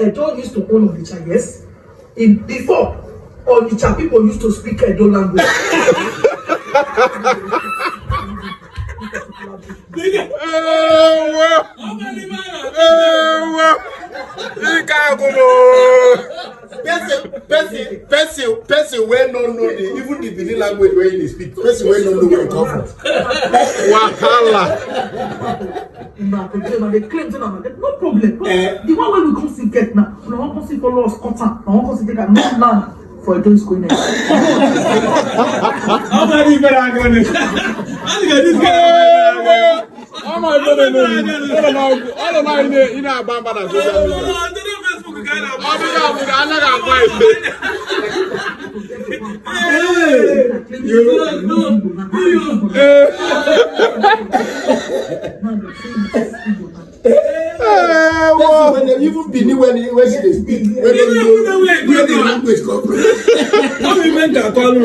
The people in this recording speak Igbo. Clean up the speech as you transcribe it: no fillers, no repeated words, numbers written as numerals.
Edo used to own Onitsha, yes. Before, Onitsha people used to speak Edo language. Person where no know even the Benin language where they speak. Person where no know where it come from. Wahala. They claim no problem. The one where we come see get now, we want to see follow us contact. I want to see take a no land for a those going there. How many people are going to? How get this guy? I'm not going to all of my in our bamba and social media. When they even Benin when she speak, when they know where the language comes from.